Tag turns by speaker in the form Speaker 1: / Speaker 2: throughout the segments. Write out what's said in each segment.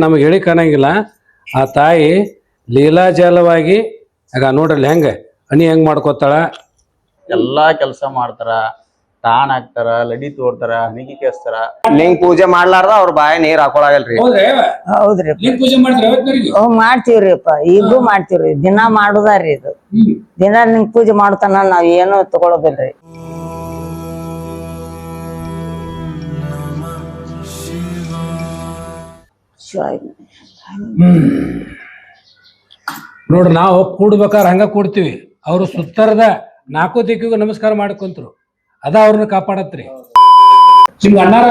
Speaker 1: ನಮಗೆ ಹೇಳಿ ಕಾಣಂಗಿಲ್ಲ. ಆ ತಾಯಿ ಲೀಲಾಜಾಲವಾಗಿ ಆಗ ನೋಡ್ರಲ್ಲಿ ಹೆಂಗ ಹನಿ ಹೆಂಗ್ ಮಾಡ್ಕೋತಾಳ.
Speaker 2: ಎಲ್ಲಾ ಕೆಲಸ ಮಾಡ್ತಾರ, ತಾನ್ ಹಾಕ್ತಾರ, ಲಡಿ ತೋಡ್ತಾರ, ಹಣಿಗೆ ಕೇಸ್ತಾರ.
Speaker 3: ಲಿಂಗ ಪೂಜೆ ಮಾಡ್ಲಾರ್ದ ಅವ್ರ ಬಾಯ ನೀರ್ ಹಾಕೊಳಗಲ್ರಿ.
Speaker 4: ಹೌದ್ರಿ ಮಾಡ್ತೀವ್ರಿಪ್ಪ, ಈಗೂ ಮಾಡ್ತೀವ್ರಿ. ದಿನಾ ಮಾಡುದಾರಿ ಇದು. ದಿನ ಲಿಂಗ ಪೂಜೆ ಮಾಡ್ತಾನ ನಾವ್ ಏನು ತಗೊಳೋದಿಲ್ರಿ.
Speaker 1: ನೋಡ್ರಿ ನಾವು ಕೂಡ್ಬೇಕಾದ್ರೆ ಹಂಗ ಕೂಡ್ತೀವಿ, ಅವ್ರು ಸುತ್ತರದ 4 ದಿಕ್ಕಿಗೂ ನಮಸ್ಕಾರ ಮಾಡ್ಕೊಂತರು. ಅದ ಅವ್ರನ್ನ ಕಾಪಾಡತ್ರಿ. ನಿಮ್ಗೆ ಅಣ್ಣಾರ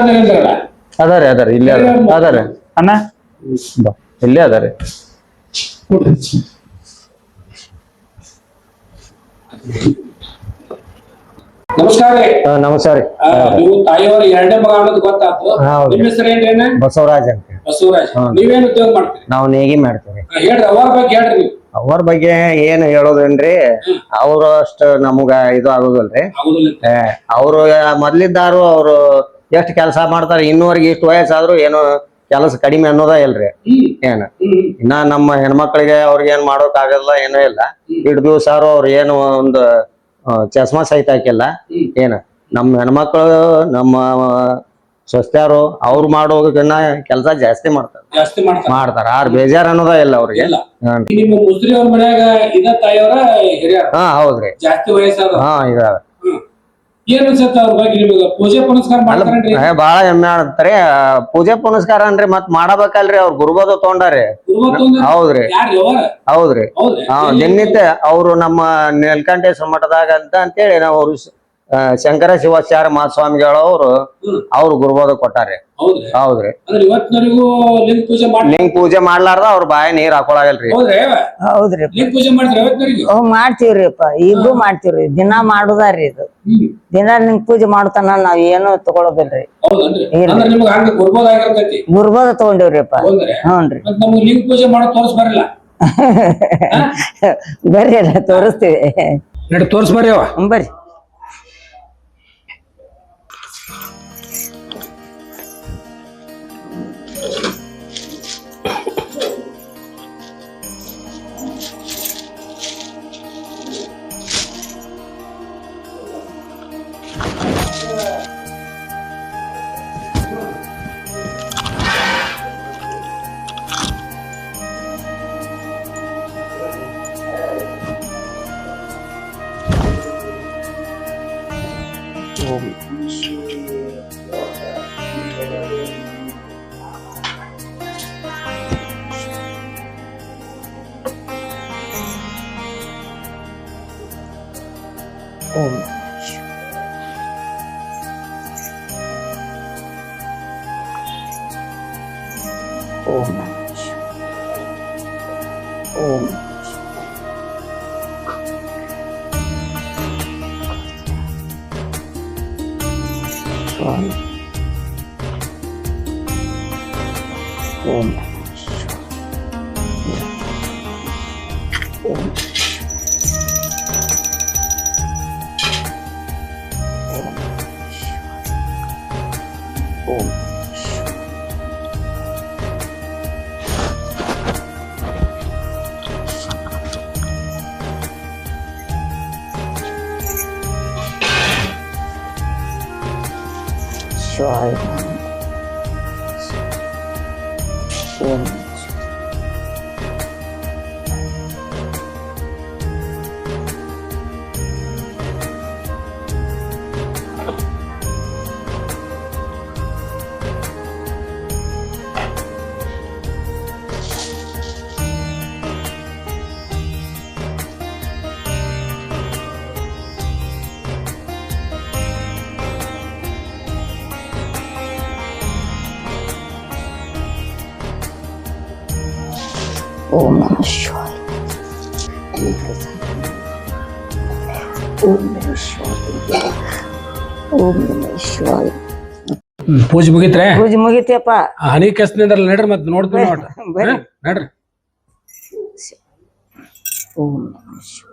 Speaker 3: ಅದಾರಿ ಇಲ್ಲೇ ಅದಾರೆ ಅಣ್ಣ, ಇಲ್ಲೇ ಅದಾರೆ.
Speaker 1: ನಮಸ್ಕಾರ.
Speaker 3: ನಮಸ್ಕಾರ.
Speaker 1: ನೀವು ತಾಯಿಯವರು 2ನೇ ಮಗ ಅನ್ನೋದು ಗೊತ್ತಾಯ್ತು. ನಿಮ್ಮ ಹೆಸರು ಏನ್ರಿ?
Speaker 3: ಬಸವರಾಜ್ ಅಂತ.
Speaker 1: ಬಸವರಾಜ್. ನೀವೇನು ಉದ್ಯೋಗ ಮಾಡ್ತೀರಿ?
Speaker 3: ನಾವು ನೇಗಿ ಮಾಡ್ತೀವಿ.
Speaker 1: ಹೇಳ್ರಿ ಅವ್ರ ಬಗ್ಗೆ ಹೇಳ್ರಿ. ನೀವು
Speaker 3: ಅವ್ರ ಬಗ್ಗೆ ಏನ್ ಹೇಳೋದೇನ್ರಿ, ಅವ್ರು ಅಷ್ಟ ನಮಗ ಇದು ಆಗೋದಿಲ್ರಿ. ಅವ್ರು ಮೊದ್ಲಿದ್ದಾರು ಅವ್ರು ಎಷ್ಟ್ ಕೆಲಸ ಮಾಡ್ತಾರ, ಇನ್ನೂವರೆಗೆ ಇಷ್ಟು ವಯಸ್ಸಾದ್ರು ಏನು ಕೆಲಸ ಕಡಿಮೆ ಅನ್ನೋದ ಇಲ್ರಿ. ಏನ್ ಇನ್ನ ನಮ್ಮ ಹೆಣ್ಮಕ್ಳಿಗೆ ಅವ್ರಿಗೆ ಏನ್ ಮಾಡೋಕ್ ಆಗಲ್ಲ, ಏನೋ ಇಲ್ಲ. ಇಡ್ ದಿವ್ಸ ಅವ್ರು ಏನು ಒಂದು ಚಸ್ಮಾ ಸಹಿತ ಹಾಕಿಲ್ಲ. ಏನ ನಮ್ಮ ಹೆಣ್ಮಕ್ಳು ನಮ್ಮ ಸ್ವಸ್ಥರು ಅವ್ರು ಮಾಡೋದನ್ನ ಕೆಲಸ ಜಾಸ್ತಿ ಮಾಡ್ತಾರ. ಆರ್ ಬೇಜಾರ ಅನ್ನೋದ ಇಲ್ಲ ಅವ್ರಿಗೆ. ಹಾ ಹೌದ್ರಿ,
Speaker 1: ಜಾಸ್ತಿ ವಯಸ್ಸಾದ.
Speaker 3: ಹಾ ಇದಾವ.
Speaker 1: ಬಾಳ
Speaker 3: ಹೆಮ್ಮೆ ಅಂತಾರೆ. ಪೂಜೆ ಪುನಸ್ಕಾರ ಅನ್ರಿ ಮತ್ ಮಾಡಬೇಕಲ್ರಿ. ಅವ್ರ ಗುರುಬೋಧ ತಗೊಂಡಾರಿ. ಹೌದ್ರಿ ಹೌದ್ರಿ. ಹಾ ದಿನನಿತ್ಯ ಅವ್ರು ನಮ್ಮ ನೀಲಕಂಠೇಶ್ವರ ಮಠದಾಗ ಅಂತೇಳಿ ನಾವು ಶಂಕರ ಶಿವಾಚಾರ್ಯ ಮಹಾಸ್ವಾಮಿಗಳು ಅವ್ರು ಗುರುಬೋಧ ಕೊಟ್ಟಾರಿ. ಹೌದ್ರಿ. ಲಿಂಗ ಪೂಜೆ ಮಾಡ್ಲಾರ್ದ ಅವ್ರ ಬಾಯ ನೀರ್ ಹಾಕೊಳಗಲ್ರಿ.
Speaker 4: ಹೌದ್ರಿ ಮಾಡ್ತೀವ್ರಿಪ್ಪ, ಈಗೂ ಮಾಡ್ತೀವ್ರಿ. ದಿನಾ ಮಾಡುದಾರಿ ಇದು. ದಿನ ಲಿಂಗ ಪೂಜೆ ಮಾಡ್ತಾನ ನಾವ್ ಏನು ತಗೊಳೋದಿಲ್ರಿ. ಗುರುಬೋಧ ತಗೊಂಡಿವ್ರಿಪ್ಪ. ಹ್ಞೂನ್ರಿ.
Speaker 1: ಲಿಂಗ ಪೂಜೆ ಮಾಡೋ ತೋರ್ಸ್ ಬರಲ್ಲ.
Speaker 4: ಬರ್ರಿ ಅಲ್ಲ ತೋರಿಸ್ತೀವಿ.
Speaker 1: ತೋರ್ಸ್ ಬರ್ರಿ.
Speaker 4: ಬರ್ರಿ. ಓಂ ನಮಃ ಶಿವಾಯ. ಓಂ ನಮಃ ಶಿವಾಯ. ಓಂ ನಮಃ ಶಿವಾಯ.
Speaker 1: ಪೂಜೆ ಮುಗಿತ್ರೆ?
Speaker 4: ಪೂಜೆ ಮುಗಿತಪ್ಪ.
Speaker 1: ಹನಿ ಕೆಸ್ನಿಂದ್ರಲ್ಲ ನಡ್ರಿ, ಮತ್ತೆ ನೋಡ್ತೀವಿ ನಡ್ರಿ.
Speaker 4: ಓಂ ನಮಃ ಶಿವಾಯ.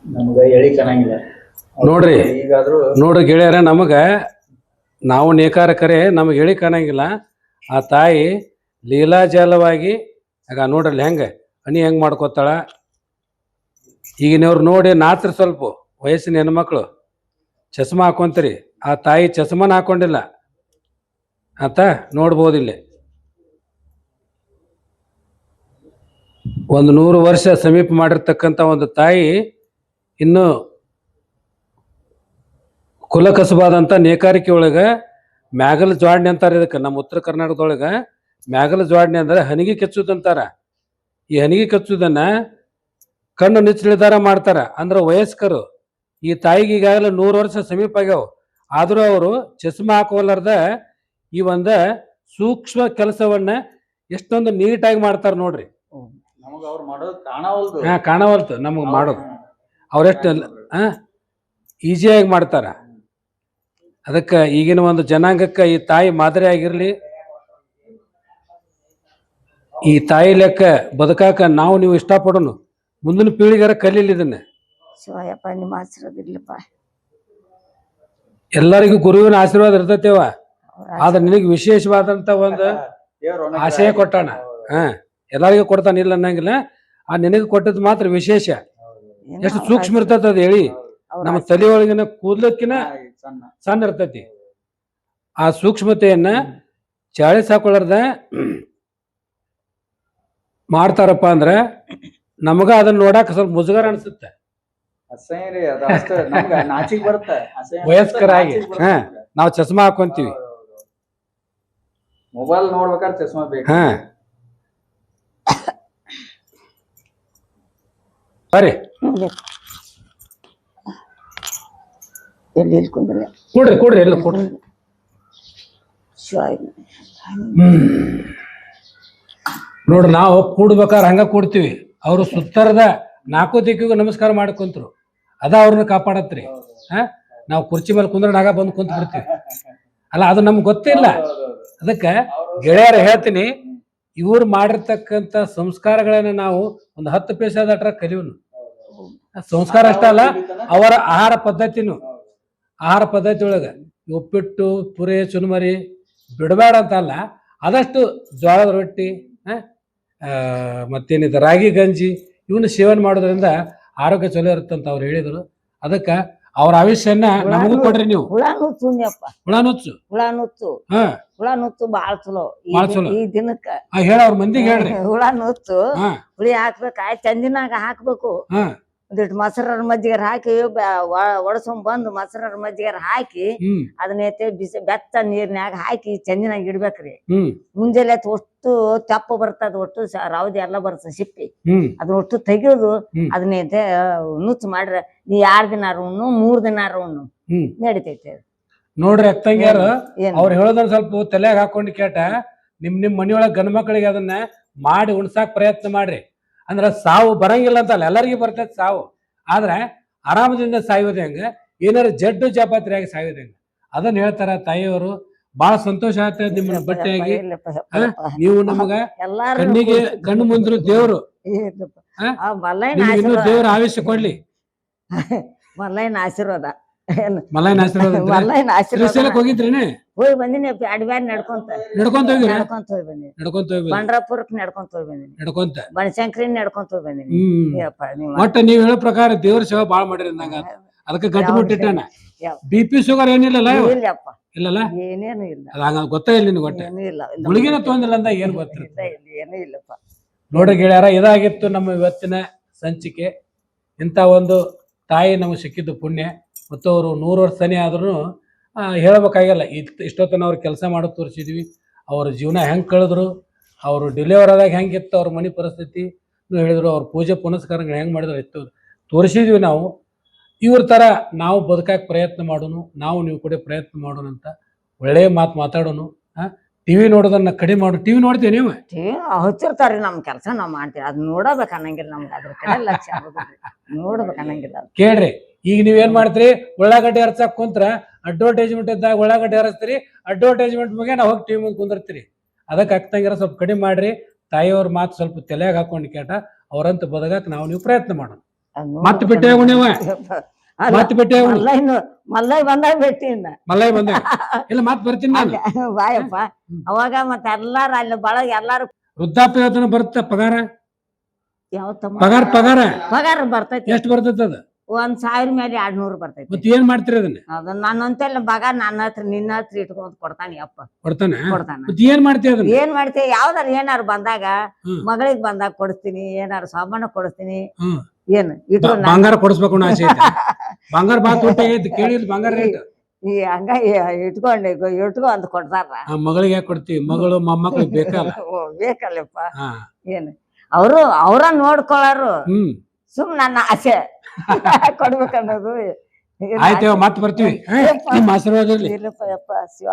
Speaker 2: ನಮ್ಗ ಹೇಳಿ ಚೆನ್ನಾಗಿಲ್ಲ
Speaker 1: ನೋಡ್ರಿ
Speaker 2: ಈಗಾದ್ರೂ
Speaker 1: ನೋಡ್ರಿ ಗೆಳೆಯರ, ನಮಗ ನಾವು ನೇಕಾರ ಕರೆ ನಮಗೆ ಹೇಳಿ ಕಾಣಂಗಿಲ್ಲ. ಆ ತಾಯಿ ಲೀಲಾಜಾಲವಾಗಿ ಆಗ ನೋಡ್ರಲ್ಲಿ ಹನಿ ಹೆಂಗ್ ಮಾಡ್ಕೋತಾಳ. ಈಗಿನವ್ರು ನೋಡಿ ನಾತ್ರ ಸ್ವಲ್ಪ ವಯಸ್ಸಿನ ಹೆಣ್ಮಕ್ಳು ಚಸ್ಮಾ ಹಾಕೊಂತೀರಿ, ಆ ತಾಯಿ ಚಸ್ಮಾನ ಹಾಕೊಂಡಿಲ್ಲ ಆತ ನೋಡ್ಬೋದಿಲ್ಲ. 100 ವರ್ಷ ಸಮೀಪ ಮಾಡಿರ್ತಕ್ಕಂಥ ಒಂದು ತಾಯಿ ಇನ್ನು ಕುಲಕಸಬಾದಂಥ ನೇಕಾರಿಕೆ ಒಳಗೆ ಮ್ಯಾಗಲ ಜೋಡಣೆ ಅಂತಾರೆ. ಇದಕ್ಕೆ ನಮ್ಮ ಉತ್ತರ ಕರ್ನಾಟಕದೊಳಗೆ ಮ್ಯಾಗಲ ಜೋಡಣೆ ಅಂದ್ರೆ ಹನಿಗೆ ಕೆಚ್ಚುದಂತಾರ. ಈ ಹನಿಗೆ ಕೆಚ್ಚುದನ್ನ ಕಣ್ಣು ನಿಚ್ಚಳಿದಾರ ಮಾಡ್ತಾರ ಅಂದ್ರೆ ವಯಸ್ಕರು. ಈ ತಾಯಿಗೆ ಈಗಾಗಲೇ 100 ವರ್ಷ ಸಮೀಪ ಆಗ್ಯಾವ, ಆದರೂ ಅವರು ಚಸ್ಮಾ ಹಾಕೋಲಾರ್ದ ಈ ಒಂದು ಸೂಕ್ಷ್ಮ ಕೆಲಸವನ್ನ ಎಷ್ಟೊಂದು ನೀಟಾಗಿ ಮಾಡ್ತಾರ ನೋಡ್ರಿ.
Speaker 2: ನಮಗ ಅವ್ರು ಮಾಡೋದು ಕಾಣವಲ್ದು.
Speaker 1: ಕಾಣವಲ್ತು ನಮಗ್ ಮಾಡೋದು. ಅವ್ರೆಷ್ಟು ಈಸಿಯಾಗಿ ಮಾಡ್ತಾರ. ಅದಕ್ಕೆ ಈಗಿನ ಒಂದು ಜನಾಂಗಕ್ಕೆ ಈ ತಾಯಿ ಮಾದರಿ ಆಗಿರ್ಲಿ. ಈ ತಾಯಿ ಲೆಕ್ಕ ಬದುಕಾಕ ನಾವು ನೀವು ಇಷ್ಟಪಡೋನು, ಮುಂದಿನ ಪೀಳಿಗೆರ ಕಲೀಲಿ ಇದನ್ನ.
Speaker 4: ಶಿವಯ್ಯಪ್ಪ ನಿಮ್ಮ ಆಶೀರ್ವಾದ ಇರ್ಲಪ್ಪ.
Speaker 1: ಎಲ್ಲರಿಗೂ ಗುರುವಿನ ಆಶೀರ್ವಾದ ಇರ್ತೈತೇವ, ಆದ್ರೆ ನಿನಗೆ ವಿಶೇಷವಾದಂತ ಒಂದು ಆಶಯ ಕೊಟ್ಟಾನ. ಎಲ್ಲರಿಗೂ ಕೊಡ್ತಾನ ಇಲ್ಲ ಅನ್ನಂಗಿಲ್ಲ, ಆ ನಿನಗೆ ಕೊಟ್ಟದ್ ಮಾತ್ರ ವಿಶೇಷ. ಎಷ್ಟು ಸೂಕ್ಷ್ಮ ಇರ್ತೈತೆ ಅದು ಹೇಳಿ. ನಮ್ಮ ತಲೆ ಒಳಗಿನ ಕೂದಲಕ್ಕಿನ ಸಣ್ಣ ಇರ್ತೈತಿ. ಆ ಸೂಕ್ಷ್ಮತೆಯನ್ನ ಚಾಳಿಸ್ ಹಾಕೊಳ್ಳಾರ್ದ ಮಾಡ್ತಾರಪ್ಪ ಅಂದ್ರೆ ನಮಗ ಅದನ್ನ ನೋಡಾಕ ಸ್ವಲ್ಪ ಮುಜುಗರ ಅನ್ಸುತ್ತೆ. ವಯಸ್ಕರಾಗಿ ನಾವು ಚಸ್ಮಾ ಹಾಕೊಂತೀವಿ.
Speaker 2: ಮೊಬೈಲ್ ನೋಡ್ಬೇಕಾದ್ರೆ ಚಸ್ಮಾ ಬೇಕು.
Speaker 1: ಬರ್ರಿ ಕೊಡ್ರಿ ಎಲ್ಲ ಕೊಡ್ರಿ. ನೋಡ್ರಿ ನಾವು ಕೂಡ್ಬೇಕಾದ್ರೆ ಹಂಗ ಕೂಡ್ತೀವಿ. ಅವ್ರು ಸುತ್ತರದ 4 ದಿಕ್ಕಿಗೂ ನಮಸ್ಕಾರ ಮಾಡ್ಕೊಂತರು. ಅದ ಅವ್ರನ್ನ ಕಾಪಾಡತ್ರಿ. ನಾವು ಕುರ್ಚಿ ಮೇಲೆ ಕುಂದ್ರಾಗ ಬಂದು ಕುಂತ ಬಿಡ್ತೀವಿ ಅಲ್ಲ, ಅದು ನಮ್ಗೆ ಗೊತ್ತಿಲ್ಲ. ಅದಕ್ಕೆ ಗೆಳೆಯರ ಹೇಳ್ತೀನಿ, ಇವ್ರು ಮಾಡಿರ್ತಕ್ಕಂಥ ಸಂಸ್ಕಾರಗಳನ್ನ ನಾವು ಒಂದು 10 ಪೈಸೆ ಕಲಿಯೋನು. ಸಂಸ್ಕಾರ ಅಷ್ಟ ಅಲ್ಲ, ಅವರ ಆಹಾರ ಪದ್ಧತಿ ಒಳಗೆ ಉಪ್ಪಿಟ್ಟು, ಪುರಿ, ಚುರುಮರಿ ಬಿಡಬೇಡ ಅಂತ ಅಲ್ಲ, ಆದಷ್ಟು ಜೋಳದ ರೊಟ್ಟಿ, ಮತ್ತೇನಿದೆ ರಾಗಿ ಗಂಜಿ ಇವನ್ನ ಸೇವನೆ ಮಾಡೋದ್ರಿಂದ ಆರೋಗ್ಯ ಚಲೋ ಇರುತ್ತಂತ ಅವ್ರು ಹೇಳಿದ್ರು. ಅದಕ್ಕೆ ಅವ್ರ ಆಯುಷ್ಯನ್ನ ನಮಗೂ ಕೊಡ್ರಿ ನೀವು.
Speaker 4: ಹುಳ ನುಚ್ಚು ಬಾಳ ಚಲೋ ಈ ದಿನಕ್ಕ.
Speaker 1: ಹೇಳ ಅವ್ರ ಮಂದಿಗೆ ಹೇಳ್ರಿ.
Speaker 4: ಹುಳ ನುಚ್ಚು ಹುಳಿ ಹಾಕ್ಬೇಕ, ಚಂದಿನಾಗ ಹಾಕ್ಬೇಕು. ಒಂದಿಟ್ಟು ಮೊಸರ ಮಜ್ಜಿಗೆರ ಹಾಕಿ ಒಡಸ್ಕೊಂಡ್ ಬಂದು ಮೊಸರ ಮಜ್ಜಿಗೆರ ಹಾಕಿ ಅದನ್ನ ಬೆಚ್ಚ ನೀರ್ನ್ಯಾಗ ಹಾಕಿ ಚಂದಿನಾಗ ಇಡ್ಬೇಕ್ರಿ. ಮುಂಜಾನೆ ಒಟ್ಟು ತೆಪ್ಪ ಬರ್ತದ, ಒಟ್ಟು ರವದಿ ಎಲ್ಲ ಬರ್ತದ ಸಿಪ್ಪಿ. ಅದನ್ನ ಒಟ್ಟು ತೆಗಿಯೋದು, ಅದನ್ನ ನುಚ್ಚು ಮಾಡ್ರ ನೀ 2 ದಿನ ಉಣ್ಣು 3 ದಿನ ಉಣ್ಣು ನಡಿತೈತೆ.
Speaker 1: ನೋಡ್ರಿ ಅಕ್ಕಂಗ್ಯಾರ, ಅವ್ರು ಹೇಳೋದನ್ನ ಸ್ವಲ್ಪ ತಲೆಯಾಗ ಹಾಕೊಂಡು ಕೇಟ ನಿಮ್ ಮನಿಯೊಳಗ ಗಂಡ ಮಕ್ಕಳಿಗೆ ಅದನ್ನ ಮಾಡಿ ಉಣ್ಸಾಕ್ ಪ್ರಯತ್ನ ಮಾಡ್ರಿ. ಅಂದ್ರ ಸಾವು ಬರಂಗಿಲ್ಲ ಅಂತಲ್ಲ, ಎಲ್ಲರಿಗೂ ಬರ್ತೈತಿ ಸಾವು. ಆದ್ರೆ ಆರಾಮದಿಂದ ಸಾಯೋದು ಹೆಂಗ, ಏನಾರ ಜಡ್ಡು ಜಾಪಾತ್ರಿ ಆಗಿ ಸಾಯೋದು ಹೆಂಗ ಅದನ್ನ ಹೇಳ್ತಾರ ತಾಯಿಯವರು. ಬಹಳ ಸಂತೋಷ ಆಗ್ತದೆ ನಿಮ್ಮನ್ನ ಭೇಟಿಯಾಗಿ. ನೀವು ನಮಗ ಕಣ್ಣಿಗೆ ಕಣ್ಣು ಮುಂದ್ರು ದೇವ್ರು. ಇನ್ನೂ ದೇವ್ರ ಆಯುಷ್ಯ ಕೊಡ್ಲಿ.
Speaker 4: ಮಲ್ಲಯ್ಯನ ಆಶೀರ್ವಾದ.
Speaker 1: ಹೋಗಿದ್ರೇನೆ?
Speaker 4: ಹೋಗಿ ಬಂದಿನಿ. ಅಡ್ಬ್ಯಾಡ್ ನಡ್ಕೊಂತ ಬಂದಿನಿ. ಬಂಡ್ರಾಪುರಕ್ ನಡ್ಕೊಂತ ಹೋಗಿ ಬಂದಿನಿ. ಬನಶಂಕರಿ ನಡ್ಕೊಂತ ಹೋಗಿ ಬಂದಿನಿ.
Speaker 1: ಒಟ್ಟ ನೀವ್ ಹೇಳೋ ಪ್ರಕಾರ ದೇವ್ರ ಸೇವೆ ಬಾಳ್ ಮಾಡಿರಿ ಅಂದಂಗ. ಅದಕ್ಕೆ ಗಟ್ಟಿಬಿಟ್ಟಿಟ್ಟಾನ. BP sugar ಏನಿಲ್ಲಲ್ಲ? ಇಲ್ಲಲ್ಲ,
Speaker 4: ಏನೇನು ಇಲ್ಲ.
Speaker 1: ಅದ ಗೊತ್ತಾಗಿಲ್ಲ ನಿನ್ಗೆ? ಒಟ್ಟ ಗುಳಿಗೆನ ತೊಂದಿಲ್ಲ ಅಂತ ಏನ್ ಗೊತ್ತಿರುತ್ತೆ?
Speaker 4: ಏನೂ ಇಲ್ಲಪ್ಪ.
Speaker 1: ನೋಡ್ರಿ ಗೆಳೆಯರ, ಇದಾಗಿತ್ತು ನಮ್ಮ ಇವತ್ತಿನ ಸಂಚಿಕೆ. ಇಂಥ ಒಂದು ತಾಯಿ ನಮಗೆ ಸಿಕ್ಕಿದ್ದು ಪುಣ್ಯ. ಮತ್ತು ಅವರು 100 ವರ್ಷ ಸನಿ ಆದ್ರೂ ಹೇಳ್ಬೇಕಾಗಿಲ್ಲ. ಇಷ್ಟೊತ್ತನ ಅವ್ರು ಕೆಲಸ ಮಾಡೋದು ತೋರಿಸಿದ್ವಿ. ಅವ್ರ ಜೀವನ ಹೆಂಗೆ ಕಳೆದ್ರು, ಅವರು ಡೆಲಿವರ್ ಆದಾಗ ಹೆಂಗಿತ್ತು ಅವ್ರ ಮನೆ ಪರಿಸ್ಥಿತಿ ಹೇಳಿದ್ರು. ಅವ್ರ ಪೂಜೆ ಪುನಸ್ಕಾರಗಳು ಹೆಂಗೆ ಮಾಡಿದ್ರು ಇತ್ತು ತೋರಿಸಿದ್ವಿ ನಾವು. ಇವ್ರ ಥರ ನಾವು ಬದುಕಕ್ಕೆ ಪ್ರಯತ್ನ ಮಾಡೋನು, ನಾವು ನೀವು ಕೂಡ ಪ್ರಯತ್ನ ಮಾಡೋಣ ಅಂತ ಒಳ್ಳೆಯ ಮಾತಾಡೋನು. ಟಿವಿ ನೋಡೋದನ್ನ ಕಡಿಮೆ ಮಾಡು. ಟಿವಿ ನೋಡ್ತೀವಿ ನೀವು?
Speaker 4: ಹಚ್ಚಿರ್ತಾರ್ರಿ, ನಮ್ ಕೆಲಸ ನಾವ್ ಮಾಡ್ತೀವಿ. ಅದ್ ನೋಡಬೇಕು ಅನ್ನಂಗಿಲ್ಲ ನಮ್ಗೆ, ಅದ್ರ ಕಡೆ ಲಕ್ಷ್ಯ ನೋಡ್ಬೇಕು ಅನ್ನಂಗಿಲ್ಲ.
Speaker 1: ಕೇಳ್ರಿ, ಈಗ ನೀವೇನ್ ಮಾಡ್ತೀರಿ? ಉಳ್ಳಾಗಡ್ಡಿ ಹರ್ಸಕ್ ಕುಂತ್ರ ಅಡ್ವರ್ಟೈಸ್ಮೆಂಟ್ ಇದ್ದಾಗ ಉಳ್ಳಾಗಡ್ಡಿ ಹರಿಸ್ತೀರಿ, ಅಡ್ವರ್ಟೈಸ್ಮೆಂಟ್ ಬಗ್ಗೆ ನಾವು ಹೋಗಿ ಟಿವಿ ಮುಂದೆ ಕುಂದಿರ್ತೀರಿ. ಅದಕ್ಕೆ ಅಕ್ಕಂಗಿರ ಸ್ವಲ್ಪ ಕಡಿಮೆ ಮಾಡ್ರಿ. ತಾಯಿಯವ್ರ ಮಾತು ಸ್ವಲ್ಪ ತಲೆಯಾಗ ಹಾಕೊಂಡು ಕೇಟ ಅವ್ರಂತ ಬದಗಾಕ ನಾವು ನೀವು ಪ್ರಯತ್ನ ಮಾಡೋಣ. ಮತ್ತ್ ಬಿಟ್ಟೆ ಉಣಿವ ಮತ್ತ್ ಬಿಟ್ಟೆ
Speaker 4: ಮಲ್ಲೈ ಬಂದಾಗ ಭೇಟಿ
Speaker 1: ಮಲ್ಲೈ ಬಂದ ಇಲ್ಲ ಮತ್ ಬರ್ತೀನಿ ನಾನು
Speaker 4: ಬಾಯಪ್ಪ. ಅವಾಗ ಮತ್ತ ಎಲ್ಲಾರು ಅಲ್ಲಿ ಬಳಗ ಎಲ್ಲಾರು
Speaker 1: ವೃದ್ಧಾಪ್ಯ ವೇತನ ಬರುತ್ತೆ ಪಗಾರ
Speaker 4: ಯಾವ
Speaker 1: ಪಗಾರ ಪಗಾರ
Speaker 4: ಪಗಾರ ಬರ್ತೈತಿ.
Speaker 1: ಎಷ್ಟ್ ಬರ್ತೈತಿ ಅದ
Speaker 4: 1,000 ಮೇಲೆ 200 ಬರ್ತೈತಿ.
Speaker 1: ಮತ್ ಏನ್ ಮಾಡ್ತೀರಿ ಅದನ್ನ
Speaker 4: ಅದನ್ನ ನನ್ನಂತೆಲ್ಲ ಮಗ ನನ್ನ ಹತ್ರ ನಿನ್ನ ಹತ್ರ ಇಟ್ಕೊಂಡ್ ಕೊಡ್ತಾನೆ ಅಪ್ಪ
Speaker 1: ಕೊಡ್ತಾನ
Speaker 4: ಕೊಡ್ತಾನ.
Speaker 1: ಮತ್ ಏನ್ ಮಾಡ್ತೀವಿ ಅದನ್ನ
Speaker 4: ಏನ್ ಮಾಡ್ತೀವಿ ಯಾವ್ದಾರ ಏನಾರು ಬಂದಾಗ
Speaker 1: ಹ್ಮ್.
Speaker 4: ಮಗಳಿಗೆ ಬಂದಾಗ ಕೊಡಿಸ್ತೀನಿ, ಏನಾರು ಸಾಮಾನು ಕೊಡಿಸ್ತೀನಿ.
Speaker 1: ಹ್ಮ್.
Speaker 4: ಏನು ಇಟ್ಕೊಂಡ್
Speaker 1: ಬಂಗಾರ ಕೊಡಿಸ್ಬೇಕು ಅನ್ನೋ ಆಸೆ ಐತೆ ಬಂಗಾರ ಬಾತ್ ಊಟ ಐತಿ ಕೇಳಿ ಬಂಗಾರ ರೇಟ್
Speaker 4: ಈ ಹಂಗ ಇಟ್ಕೊ ಅಂತ ಕೊಡ್ತಾರ.
Speaker 1: ಮಗಳಿಗೆ ಯಾಕೆ ಕೊಡ್ತೀವಿ ಮಗಳು ಮೊಮ್ಮಕ್ಳಿಗೆ ಬೇಕಲ್ಲ
Speaker 4: ಬೇಕಲ್ಲಪ್ಪ.
Speaker 1: ಹಾ
Speaker 4: ಏನು ಅವ್ರ ನೋಡ್ಕೊಳ್ಳಾರು
Speaker 1: ಹ್ಮ್
Speaker 4: ಸುಮ್ ನನ್ನ ಆಸೆ ಕೊಡ್ಬೇಕನ್ನೋದು.
Speaker 1: ಆಯ್ತೇವ ಮತ್ ಬರ್ತೀವಿ ನಿಮ್ಮ ಆಶೀರ್ವಾದ ಇರ್ಲಿ.
Speaker 4: ಇಲ್ಲಪ್ಪ ಯಪ್ಪ ಶಿವ.